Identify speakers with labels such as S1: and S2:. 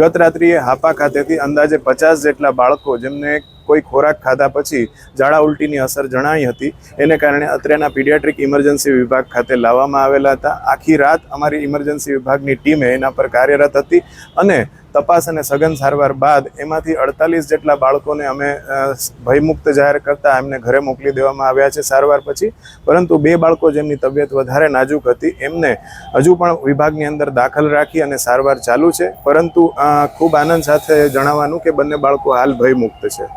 S1: ગત રાત્રિએ હાપા ખાતેથી અંદાજે 50 જેટલા બાળકો જેમને કોઈ ખોરાક ખાધા પછી ઝાડા ઉલટીની અસર જણાઈ હતી, એને કારણે અત્રેના પીડિયાટ્રિક ઇમરજન્સી વિભાગ ખાતે લાવવામાં આવેલા હતા. આખી રાત અમારી ઇમરજન્સી વિભાગની ટીમે એના પર કાર્યરત હતી અને તપાસ અને સઘન સારવાર બાદ એમાંથી 48 જેટલા બાળકોને અમે ભયમુક્ત જાહેર કરતા એમને ઘરે મોકલી દેવામાં આવ્યા છે સારવાર પછી. પરંતુ 2 બાળકો જેમની તબિયત વધારે નાજુક હતી એમને હજુ પણ વિભાગની અંદર દાખલ રાખી અને સારવાર ચાલુ છે. પરંતુ ખૂબ આનંદ સાથે જણાવવાનું કે બંને બાળકો હાલ ભયમુક્ત છે.